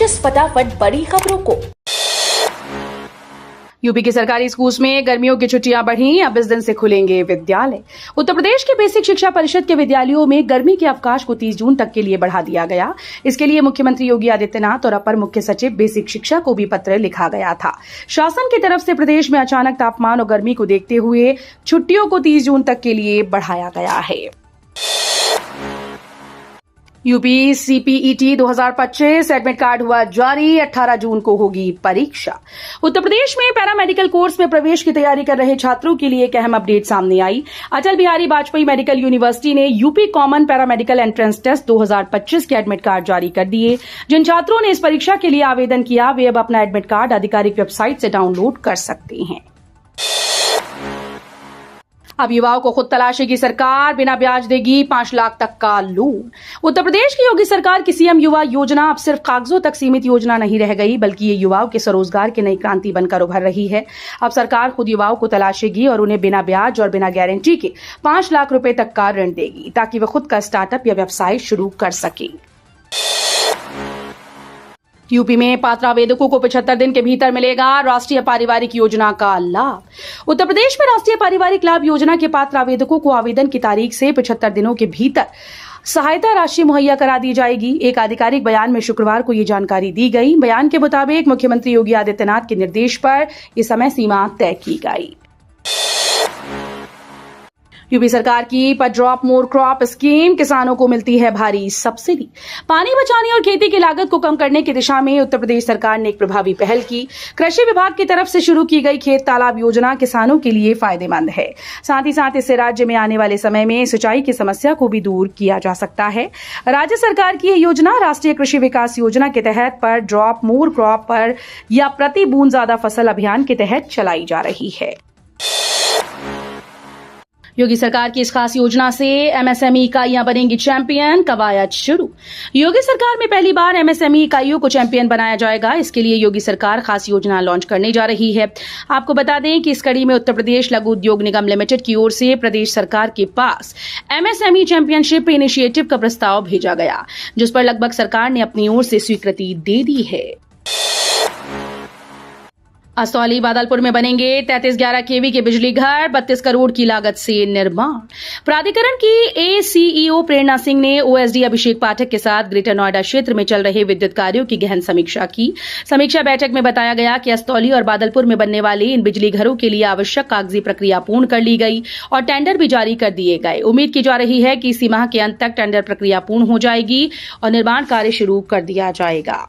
25 फटाफट बड़ी खबरों को। यूपी के सरकारी स्कूल्स में गर्मियों की छुट्टियां बढ़ी, अब इस दिन से खुलेंगे विद्यालय। उत्तर प्रदेश के बेसिक शिक्षा परिषद के विद्यालयों में गर्मी के अवकाश को 30 जून तक के लिए बढ़ा दिया गया। इसके लिए मुख्यमंत्री योगी आदित्यनाथ और अपर मुख्य सचिव बेसिक शिक्षा को भी पत्र लिखा गया था। शासन की तरफ से प्रदेश में अचानक तापमान और गर्मी को देखते हुए छुट्टियों को 30 जून तक के लिए बढ़ाया गया है। यूपी सीपीईटी 2025 एडमिट कार्ड हुआ जारी, 18 जून को होगी परीक्षा। उत्तर प्रदेश में पैरामेडिकल कोर्स में प्रवेश की तैयारी कर रहे छात्रों के लिए एक अहम अपडेट सामने आई। अटल बिहारी वाजपेयी मेडिकल यूनिवर्सिटी ने UP common paramedical entrance test 2025 के एडमिट कार्ड जारी कर दिए। जिन छात्रों ने इस परीक्षा के लिए आवेदन किया वे अब अपना एडमिट कार्ड आधिकारिक वेबसाइट से डाउनलोड कर सकते हैं। अब युवाओं को खुद तलाशेगी सरकार, बिना ब्याज देगी 5 लाख तक का लोन। उत्तर प्रदेश की योगी सरकार की सीएम युवा योजना अब सिर्फ कागजों तक सीमित योजना नहीं रह गई, बल्कि ये युवाओं के स्वरोजगार की नई क्रांति बनकर उभर रही है। अब सरकार खुद युवाओं को तलाशेगी और उन्हें बिना ब्याज और बिना गारंटी के 5 लाख रुपए तक का ऋण देगी, ताकि वे खुद का स्टार्टअप या व्यवसाय शुरू कर सके। यूपी में पात्र आवेदकों को 75 दिन के भीतर मिलेगा राष्ट्रीय पारिवारिक योजना का लाभ। उत्तर प्रदेश में राष्ट्रीय पारिवारिक लाभ योजना के पात्र आवेदकों को आवेदन की तारीख से 75 दिनों के भीतर सहायता राशि मुहैया करा दी जाएगी। एक आधिकारिक बयान में शुक्रवार को ये जानकारी दी गई। बयान के मुताबिक मुख्यमंत्री योगी आदित्यनाथ के निर्देश पर यह समय सीमा तय की गई। यूपी सरकार की पर ड्रॉप मोर क्रॉप स्कीम, किसानों को मिलती है भारी सब्सिडी। पानी बचाने और खेती की लागत को कम करने की दिशा में उत्तर प्रदेश सरकार ने एक प्रभावी पहल की। कृषि विभाग की तरफ से शुरू की गई खेत तालाब योजना किसानों के लिए फायदेमंद है। साथ ही साथ इससे राज्य में आने वाले समय में सिंचाई की समस्या को भी दूर किया जा सकता है। राज्य सरकार की यह योजना राष्ट्रीय कृषि विकास योजना के तहत पर ड्रॉप मोर क्रॉप पर या प्रति बूंद ज्यादा फसल अभियान के तहत चलाई जा रही है। योगी सरकार की इस खास योजना से एमएसएमई इकाइयां बनेंगी चैंपियन, कवायद शुरू। योगी सरकार में पहली बार एमएसएमई इकाइयों को चैंपियन बनाया जाएगा। इसके लिए योगी सरकार खास योजना लॉन्च करने जा रही है। आपको बता दें कि इस कड़ी में उत्तर प्रदेश लघु उद्योग निगम लिमिटेड की ओर से प्रदेश सरकार के पास एमएसएमई चैंपियनशिप इनिशिएटिव का प्रस्ताव भेजा गया, जिस पर लगभग सरकार ने अपनी ओर से स्वीकृति दे दी है। असौली बादलपुर में बनेंगे 3311 केवी के बिजली घर, 32 करोड़ की लागत से निर्माण। प्राधिकरण की एसीईओ प्रेरणा सिंह ने ओएसडी अभिषेक पाठक के साथ ग्रेटर नोएडा क्षेत्र में चल रहे विद्युत कार्यों की गहन समीक्षा की। समीक्षा बैठक में बताया गया कि असौली और बादलपुर में बनने वाले इन बिजली घरों के लिए आवश्यक कागजी प्रक्रिया पूर्ण कर ली गई और टेंडर भी जारी कर दिए गए। उम्मीद की जा रही है कि इसी माह के अंत तक टेंडर प्रक्रिया पूर्ण हो जाएगी और निर्माण कार्य शुरू कर दिया जाएगा।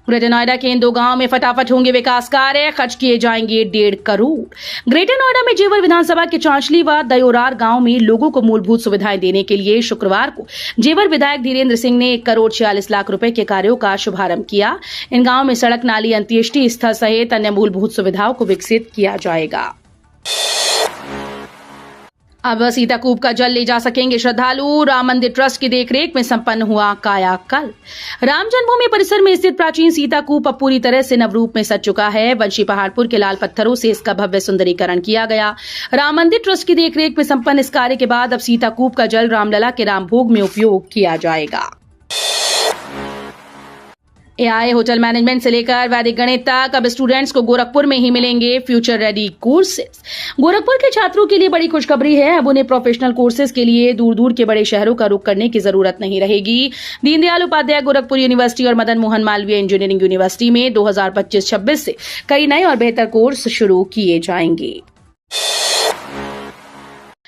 ग्रेटर नोएडा के इन 2 गांवों में फटाफट होंगे विकास कार्य, खर्च किए जाएंगे 1.5 करोड़। ग्रेटर नोएडा में जेवर विधानसभा के चांचली व दयोरार गांव में लोगों को मूलभूत सुविधाएं देने के लिए शुक्रवार को जेवर विधायक धीरेन्द्र सिंह ने 1 करोड़ 46 लाख रुपए के कार्यों का शुभारंभ किया। इन गांवों में सड़क, नाली, अंत्येष्टि स्थल सहित अन्य मूलभूत सुविधाओं को विकसित किया जाएगा। अब सीताकूप का जल ले जा सकेंगे श्रद्धालु। राम मंदिर ट्रस्ट की देखरेख में संपन्न हुआ कायाकल्प। राम जन्मभूमि परिसर में स्थित प्राचीन सीताकूप अब पूरी तरह से नवरूप में सज चुका है। वंशी पहाड़पुर के लाल पत्थरों से इसका भव्य सुंदरीकरण किया गया। राम मंदिर ट्रस्ट की देखरेख में संपन्न इस कार्य के बाद अब सीताकूप का जल रामलला के रामभोग में उपयोग किया जाएगा। एआई होटल मैनेजमेंट से लेकर वैदिक गणित तक अब स्टूडेंट्स को गोरखपुर में ही मिलेंगे फ्यूचर रेडी कोर्सेज। गोरखपुर के छात्रों के लिए बड़ी खुशखबरी है। अब उन्हें प्रोफेशनल कोर्सेज के लिए दूर दूर के बड़े शहरों का रुख करने की जरूरत नहीं रहेगी। दीनदयाल उपाध्याय गोरखपुर यूनिवर्सिटी और मदन मोहन मालवीय इंजीनियरिंग यूनिवर्सिटी में 2025-26 से कई नए और बेहतर कोर्स शुरू किए जाएंगे।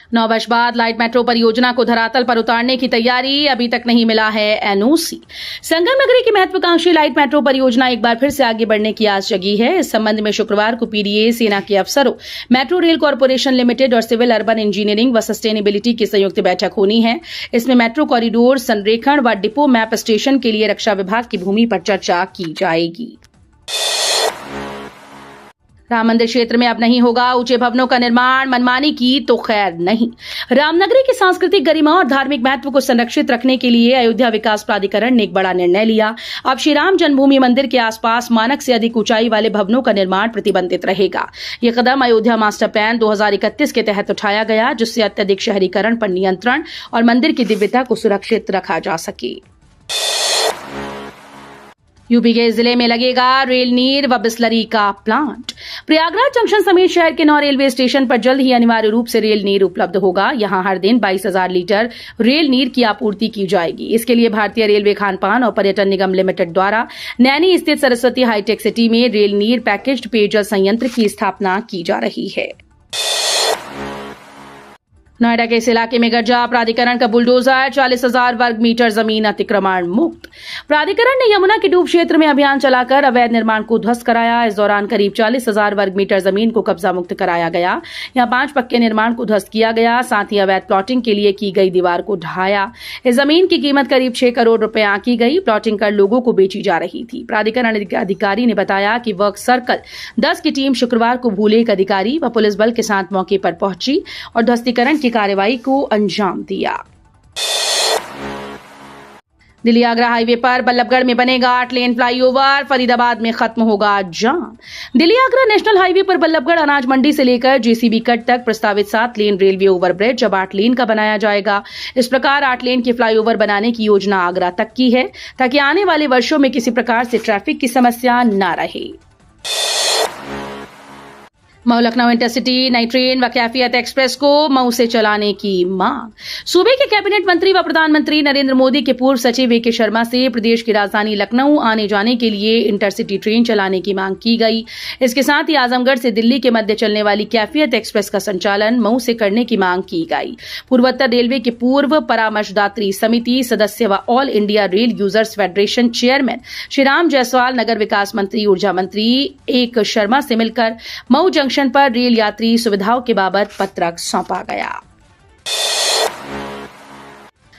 9 वर्ष बाद लाइट मेट्रो परियोजना को धरातल पर उतारने की तैयारी, अभी तक नहीं मिला है एनओसी। संगम नगरी की महत्वाकांक्षी लाइट मेट्रो परियोजना एक बार फिर से आगे बढ़ने की आस जगी है। इस संबंध में शुक्रवार को पीडीए, सेना के अफसरों, मेट्रो रेल कॉर्पोरेशन लिमिटेड और सिविल अर्बन इंजीनियरिंग व सस्टेनेबिलिटी की संयुक्त बैठक होनी है। इसमें मेट्रो कॉरिडोर संरेखण व डिपो मैप स्टेशन के लिए रक्षा विभाग की भूमि पर चर्चा की जाएगी। राम मंदिर क्षेत्र में अब नहीं होगा ऊंचे भवनों का निर्माण, मनमानी की तो खैर नहीं। रामनगरी की सांस्कृतिक गरिमा और धार्मिक महत्व को संरक्षित रखने के लिए अयोध्या विकास प्राधिकरण ने एक बड़ा निर्णय लिया। अब श्री राम जन्मभूमि मंदिर के आसपास मानक से अधिक ऊंचाई वाले भवनों का निर्माण प्रतिबंधित रहेगा। यह कदम अयोध्या मास्टर प्लान 2031 के तहत उठाया गया, जिससे अत्यधिक शहरीकरण पर नियंत्रण और मंदिर की दिव्यता को सुरक्षित रखा जा सके। यूपी के जिले में लगेगा रेल नीर व बिस्लरी का प्लांट। प्रयागराज जंक्शन समेत शहर के 9 रेलवे स्टेशन पर जल्द ही अनिवार्य रूप से रेल नीर उपलब्ध होगा। यहां हर दिन 22,000 लीटर रेल नीर की आपूर्ति की जाएगी। इसके लिए भारतीय रेलवे खानपान और पर्यटन निगम लिमिटेड द्वारा नैनी स्थित सरस्वती हाईटेक सिटी में रेल नीर पैकेज्ड पेयजल संयंत्र की स्थापना की जा रही है। नोएडा के इस इलाके में गरजा प्राधिकरण का बुलडोजर, 40,000 वर्ग मीटर जमीन अतिक्रमण मुक्त। प्राधिकरण ने यमुना के डूब क्षेत्र में अभियान चलाकर अवैध निर्माण को ध्वस्त कराया। इस दौरान करीब 40,000 वर्ग मीटर जमीन को कब्जा मुक्त कराया गया। यहां 5 पक्के निर्माण को ध्वस्त किया गया, साथ ही अवैध प्लॉटिंग के लिए की गई दीवार को ढाया। इस जमीन की कीमत करीब 6 करोड़ रुपए आंकी गई। प्लॉटिंग कर लोगों को बेची जा रही थी। प्राधिकरण अधिकारी ने बताया कि वर्क सर्कल 10 की टीम शुक्रवार को भूलेख अधिकारी व पुलिस बल के साथ मौके पर पहुंची और ध्वस्तीकरण की कार्रवाई को अंजाम दिया। दिल्ली आगरा हाईवे पर बल्लभगढ़ में बनेगा 8 लेन फ्लाईओवर, फरीदाबाद में खत्म होगा जाम। दिल्ली आगरा नेशनल हाईवे पर बल्लभगढ़ अनाज मंडी से लेकर जेसीबी कट तक प्रस्तावित 7 लेन रेलवे ओवरब्रिज अब 8 लेन का बनाया जाएगा। इस प्रकार 8 लेन के फ्लाईओवर बनाने की योजना आगरा तक की है, ताकि आने वाले वर्षों में किसी प्रकार से ट्रैफिक की समस्या न रहे। मऊ लखनऊ इंटरसिटी नई ट्रेन व कैफियत एक्सप्रेस को मऊ से चलाने की मांग। सूबे के कैबिनेट मंत्री व प्रधानमंत्री नरेंद्र मोदी के पूर्व सचिव ए के शर्मा से प्रदेश की राजधानी लखनऊ आने जाने के लिए इंटरसिटी ट्रेन चलाने की मांग की गई। इसके साथ ही आजमगढ़ से दिल्ली के मध्य चलने वाली कैफियत एक्सप्रेस का संचालन मऊ से करने की मांग की गई। पूर्वोत्तर रेलवे के पूर्व परामर्शदात्री समिति सदस्य व all India rail users federation chairman Shri Ram Jaiswal, नगर विकास मंत्री ऊर्जा मंत्री ए के शर्मा से मिलकर मऊ जंक्शन पर रेल यात्री सुविधाओं के बाबत पत्रक सौंपा गया।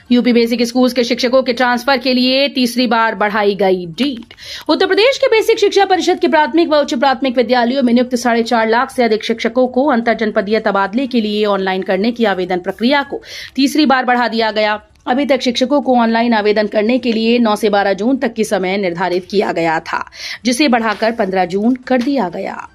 यूपी बेसिक स्कूल्स के शिक्षकों के ट्रांसफर के लिए तीसरी बार बढ़ाई गई डेट। उत्तर प्रदेश के बेसिक शिक्षा परिषद के प्राथमिक व उच्च प्राथमिक विद्यालयों में नियुक्त 4.5 लाख से अधिक शिक्षकों को अंतर जनपदीय तबादले के लिए ऑनलाइन करने की आवेदन प्रक्रिया को तीसरी बार बढ़ा दिया गया। अभी तक शिक्षकों को ऑनलाइन आवेदन करने के लिए 9 से 12 जून तक की समय निर्धारित किया गया था, जिसे बढ़ाकर 15 जून कर दिया गया।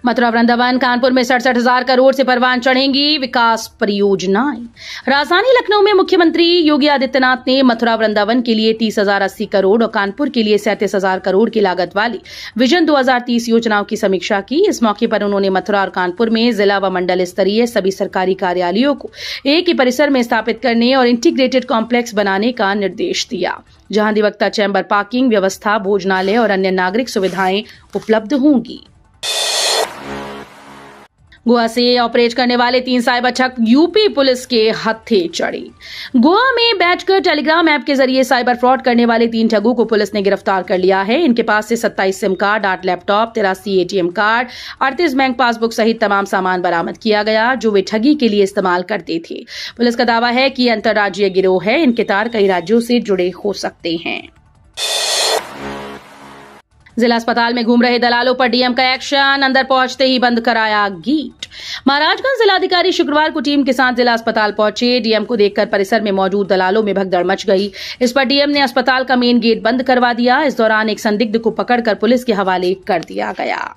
मथुरा वृंदावन कानपुर में 67,000 करोड़ से परवान चढ़ेंगी विकास परियोजनाएं। राजधानी लखनऊ में मुख्यमंत्री योगी आदित्यनाथ ने मथुरा वृंदावन के लिए 30,080 करोड़ और कानपुर के लिए 37,000 करोड़ की लागत वाली विजन 2030 योजनाओं की समीक्षा की। इस मौके पर उन्होंने मथुरा और कानपुर में जिला व मंडल स्तरीय सभी सरकारी कार्यालयों को एक ही परिसर में स्थापित करने और इंटीग्रेटेड कॉम्प्लेक्स बनाने का निर्देश दिया, जहां अधिवक्ता चैम्बर, पार्किंग व्यवस्था, भोजनालय और अन्य नागरिक सुविधाएं उपलब्ध होंगी। गोवा से ऑपरेट करने वाले 3 साइबर ठग यूपी पुलिस के हत्थे चढ़े। गोवा में बैठकर टेलीग्राम ऐप के जरिए साइबर फ्रॉड करने वाले 3 ठगों को पुलिस ने गिरफ्तार कर लिया है। इनके पास से 27 SIM card, 8 laptop, 83 ATM card, 38 bank passbook सहित तमाम सामान बरामद किया गया, जो वे ठगी के लिए इस्तेमाल करते थे। पुलिस का दावा है कि अंतर्राज्यीय गिरोह है। इनके तार कई राज्यों से जुड़े हो सकते हैं। जिला अस्पताल में घूम रहे दलालों पर डीएम का एक्शन, अंदर पहुंचते ही बंद कराया गेट। महाराजगंज जिलाधिकारी शुक्रवार को टीम के साथ जिला अस्पताल पहुंचे। डीएम को देखकर परिसर में मौजूद दलालों में भगदड़ मच गई। इस पर डीएम ने अस्पताल का मेन गेट बंद करवा दिया। इस दौरान एक संदिग्ध को पकड़कर पुलिस के हवाले कर दिया गया।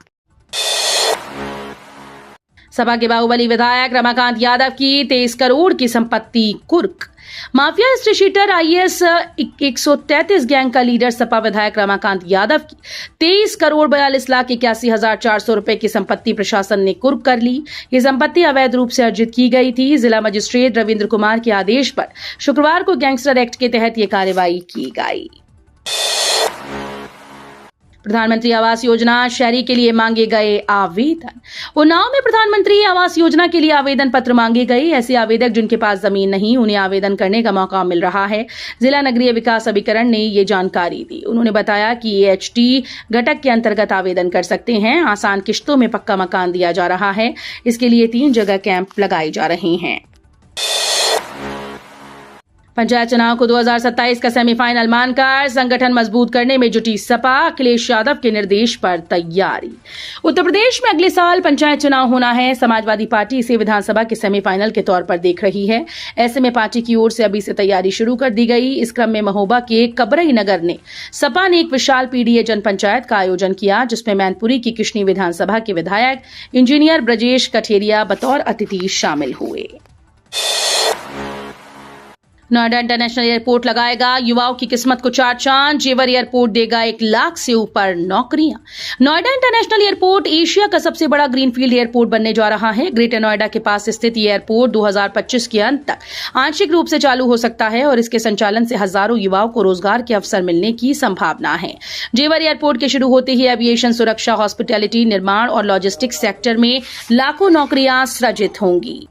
सपा के बाहुबली विधायक रमाकांत यादव की 23 करोड़ की संपत्ति कुर्क। माफिया स्ट्रीशीटर आईएएस 133 गैंग का लीडर सपा विधायक रमाकांत यादव की 23 करोड़ 42,81,400 रुपए की संपत्ति प्रशासन ने कुर्क कर ली। ये संपत्ति अवैध रूप से अर्जित की गई थी। जिला मजिस्ट्रेट रविंद्र कुमार के आदेश पर शुक्रवार को गैंगस्टर एक्ट के तहत ये कार्रवाई की गई। प्रधानमंत्री आवास योजना शहरी के लिए मांगे गए आवेदन। उन्नाव में प्रधानमंत्री आवास योजना के लिए आवेदन पत्र मांगे गए। ऐसे आवेदक जिनके पास जमीन नहीं, उन्हें आवेदन करने का मौका मिल रहा है। जिला नगरीय विकास अभिकरण ने ये जानकारी दी। उन्होंने बताया कि एएचटी घटक के अंतर्गत आवेदन कर सकते हैं। आसान किश्तों में पक्का मकान दिया जा रहा है। इसके लिए 3 जगह कैंप लगाए जा रहे हैं। पंचायत चुनाव को 2027 का सेमीफाइनल मानकर संगठन मजबूत करने में जुटी सपा। अखिलेश यादव के निर्देश पर तैयारी। उत्तर प्रदेश में अगले साल पंचायत चुनाव होना है। समाजवादी पार्टी इसे विधानसभा के सेमीफाइनल के तौर पर देख रही है। ऐसे में पार्टी की ओर से अभी से तैयारी शुरू कर दी गई। इस क्रम में महोबा के कबरई नगर ने सपा ने एक विशाल पीडीए जनपंचायत का आयोजन किया, जिसमें मैनपुरी की किशनी विधानसभा के विधायक इंजीनियर ब्रजेश कठेरिया बतौर अतिथि शामिल हुए। नोएडा इंटरनेशनल एयरपोर्ट लगाएगा युवाओं की किस्मत को चार चांद। जेवर एयरपोर्ट देगा 1 लाख से ऊपर नौकरियां। नोएडा इंटरनेशनल एयरपोर्ट एशिया का सबसे बड़ा ग्रीनफील्ड एयरपोर्ट बनने जा रहा है। ग्रेटर नोएडा के पास स्थित ये एयरपोर्ट 2025 के अंत तक आंशिक रूप से चालू हो सकता है और इसके संचालन से हजारों युवाओं को रोजगार के अवसर मिलने की संभावना है। जेवर एयरपोर्ट के शुरू होते ही एविएशन, सुरक्षा, हॉस्पिटैलिटी, निर्माण और लॉजिस्टिक्स सेक्टर में लाखों नौकरियां सृजित होंगी।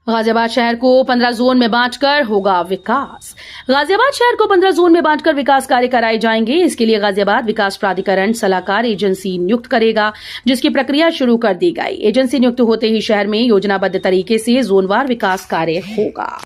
गाजियाबाद शहर को 15 जोन में बांटकर होगा विकास। गाजियाबाद शहर को 15 जोन में बांटकर विकास कार्य कराए जाएंगे। इसके लिए गाजियाबाद विकास प्राधिकरण सलाहकार एजेंसी नियुक्त करेगा, जिसकी प्रक्रिया शुरू कर दी गई। एजेंसी नियुक्त होते ही शहर में योजनाबद्ध तरीके से जोनवार विकास कार्य होगा।